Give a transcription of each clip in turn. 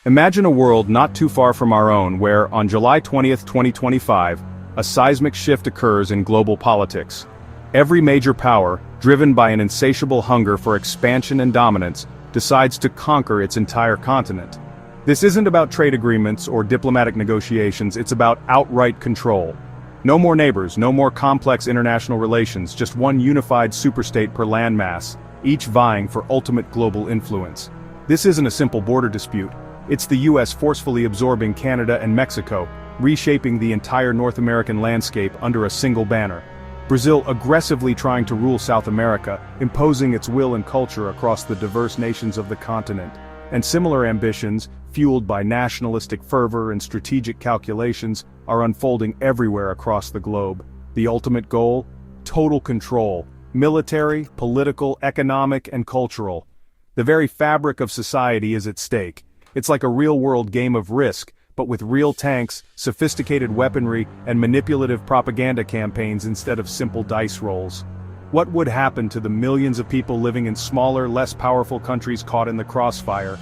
Imagine a world not too far from our own where, on July 20th, 2025, a seismic shift occurs in global politics. Every major power, driven by an insatiable hunger for expansion and dominance, decides to conquer its entire continent. This isn't about trade agreements or diplomatic negotiations, it's about outright control. No more neighbors, no more complex international relations, just one unified superstate per landmass, each vying for ultimate global influence. This isn't a simple border dispute. It's the US forcefully absorbing Canada and Mexico, reshaping the entire North American landscape under a single banner. Brazil aggressively trying to rule South America, imposing its will and culture across the diverse nations of the continent. And similar ambitions, fueled by nationalistic fervor and strategic calculations, are unfolding everywhere across the globe. The ultimate goal? Total control. Military, political, economic, and cultural. The very fabric of society is at stake. It's like a real-world game of Risk, but with real tanks, sophisticated weaponry, and manipulative propaganda campaigns instead of simple dice rolls. What would happen to the millions of people living in smaller, less powerful countries caught in the crossfire?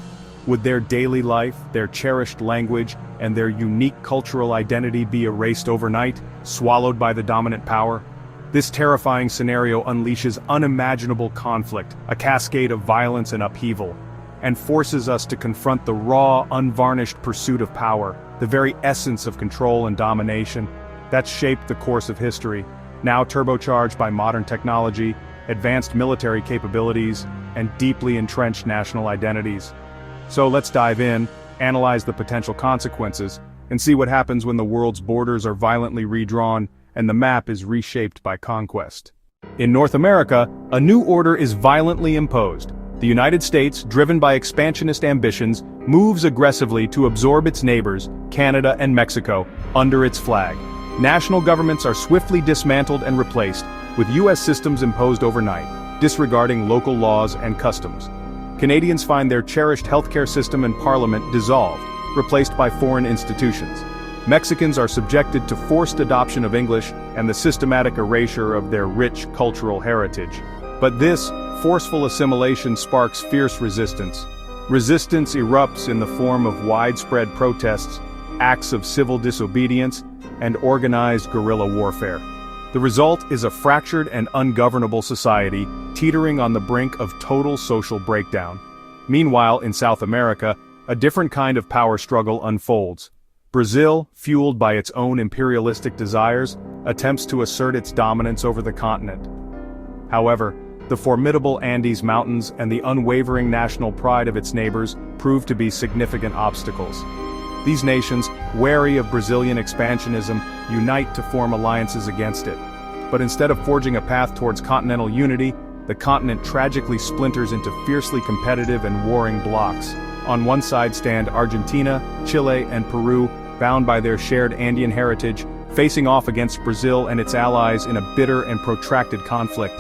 Would their daily life, their cherished language, and their unique cultural identity be erased overnight, swallowed by the dominant power? This terrifying scenario unleashes unimaginable conflict, a cascade of violence and upheaval, and forces us to confront the raw, unvarnished pursuit of power, the very essence of control and domination, that's shaped the course of history, now turbocharged by modern technology, advanced military capabilities, and deeply entrenched national identities. So let's dive in, analyze the potential consequences, and see what happens when the world's borders are violently redrawn and the map is reshaped by conquest. In North America, a new order is violently imposed. The United States, driven by expansionist ambitions, moves aggressively to absorb its neighbors, Canada and Mexico, under its flag. National governments are swiftly dismantled and replaced, with US systems imposed overnight, disregarding local laws and customs. Canadians find their cherished healthcare system and parliament dissolved, replaced by foreign institutions. Mexicans are subjected to forced adoption of English and the systematic erasure of their rich cultural heritage. But this forceful assimilation sparks fierce resistance. Resistance erupts in the form of widespread protests, acts of civil disobedience, and organized guerrilla warfare. The result is a fractured and ungovernable society, teetering on the brink of total social breakdown. Meanwhile, in South America, a different kind of power struggle unfolds. Brazil, fueled by its own imperialistic desires, attempts to assert its dominance over the continent. However, the formidable Andes Mountains and the unwavering national pride of its neighbors prove to be significant obstacles. These nations, wary of Brazilian expansionism, unite to form alliances against it. But instead of forging a path towards continental unity, the continent tragically splinters into fiercely competitive and warring blocs. On one side stand Argentina, Chile, and Peru, bound by their shared Andean heritage, facing off against Brazil and its allies in a bitter and protracted conflict.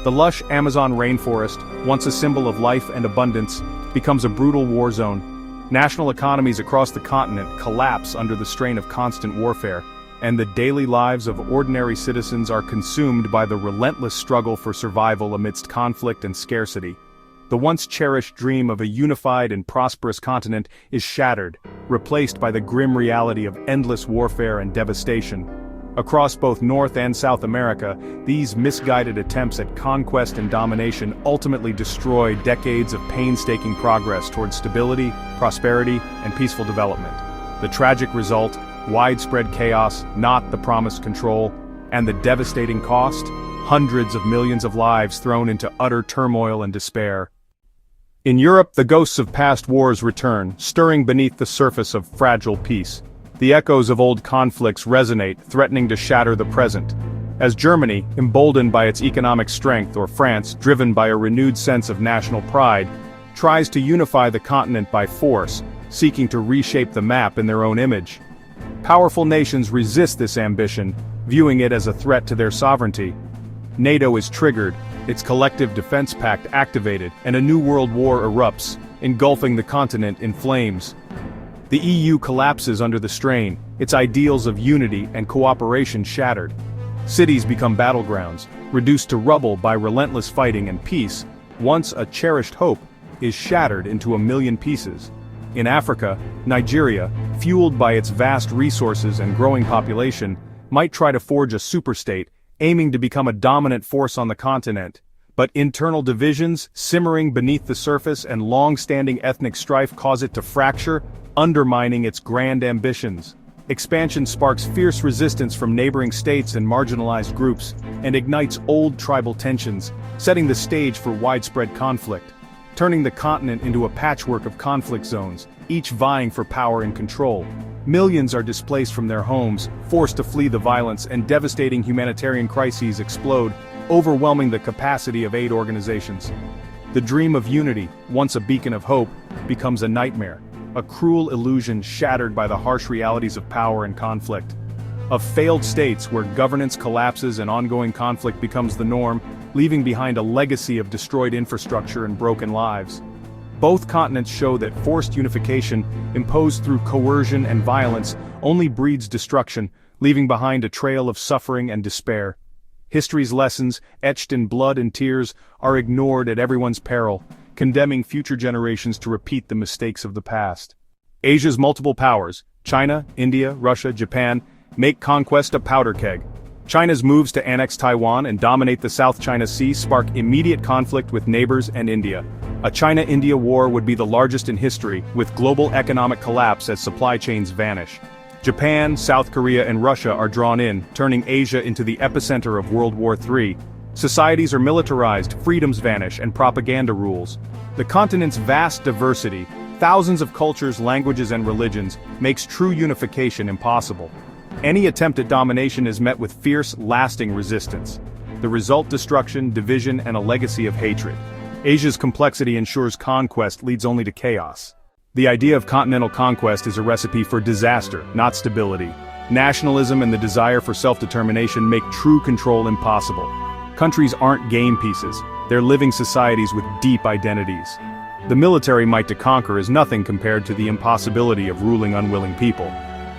The lush Amazon rainforest, once a symbol of life and abundance, becomes a brutal war zone. National economies across the continent collapse under the strain of constant warfare, and the daily lives of ordinary citizens are consumed by the relentless struggle for survival amidst conflict and scarcity. The once cherished dream of a unified and prosperous continent is shattered, replaced by the grim reality of endless warfare and devastation. Across both North and South America, these misguided attempts at conquest and domination ultimately destroy decades of painstaking progress towards stability, prosperity, and peaceful development. The tragic result: widespread chaos, not the promised control, and the devastating cost: hundreds of millions of lives thrown into utter turmoil and despair. In Europe, the ghosts of past wars return, stirring beneath the surface of fragile peace. The echoes of old conflicts resonate, threatening to shatter the present. As Germany, emboldened by its economic strength, or France, driven by a renewed sense of national pride, tries to unify the continent by force, seeking to reshape the map in their own image. Powerful nations resist this ambition, viewing it as a threat to their sovereignty. NATO is triggered, its collective defense pact activated, and a new world war erupts, engulfing the continent in flames. The EU collapses under the strain, its ideals of unity and cooperation shattered. Cities become battlegrounds, reduced to rubble by relentless fighting, and peace, once a cherished hope, is shattered into a million pieces. In Africa, Nigeria, fueled by its vast resources and growing population, might try to forge a superstate, aiming to become a dominant force on the continent. But internal divisions, simmering beneath the surface, and long-standing ethnic strife cause it to fracture, undermining its grand ambitions. Expansion sparks fierce resistance from neighboring states and marginalized groups, and ignites old tribal tensions, setting the stage for widespread conflict, turning the continent into a patchwork of conflict zones, each vying for power and control. Millions are displaced from their homes, forced to flee the violence, and devastating humanitarian crises explode, overwhelming the capacity of aid organizations. The dream of unity, once a beacon of hope, becomes a nightmare, a cruel illusion shattered by the harsh realities of power and conflict. Of failed states where governance collapses and ongoing conflict becomes the norm, leaving behind a legacy of destroyed infrastructure and broken lives. Both continents show that forced unification, imposed through coercion and violence, only breeds destruction, leaving behind a trail of suffering and despair. History's lessons, etched in blood and tears, are ignored at everyone's peril, condemning future generations to repeat the mistakes of the past. Asia's multiple powers, China, India, Russia, Japan, make conquest a powder keg. China's moves to annex Taiwan and dominate the South China Sea spark immediate conflict with neighbors and India. A China-India war would be the largest in history, with global economic collapse as supply chains vanish. Japan, South Korea, and Russia are drawn in, turning Asia into the epicenter of World War III. Societies are militarized, freedoms vanish, and propaganda rules. The continent's vast diversity, thousands of cultures, languages, and religions, makes true unification impossible. Any attempt at domination is met with fierce, lasting resistance. The result: destruction, division, and a legacy of hatred. Asia's complexity ensures conquest leads only to chaos. The idea of continental conquest is a recipe for disaster, not stability. Nationalism and the desire for self-determination make true control impossible. Countries aren't game pieces, they're living societies with deep identities. The military might to conquer is nothing compared to the impossibility of ruling unwilling people.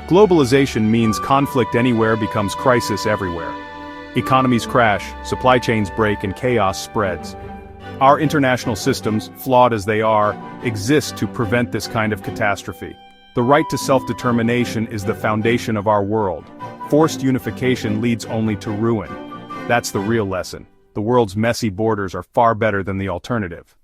Globalization means conflict anywhere becomes crisis everywhere. Economies crash, supply chains break, and chaos spreads. Our international systems, flawed as they are, exist to prevent this kind of catastrophe. The right to self-determination is the foundation of our world. Forced unification leads only to ruin. That's the real lesson. The world's messy borders are far better than the alternative.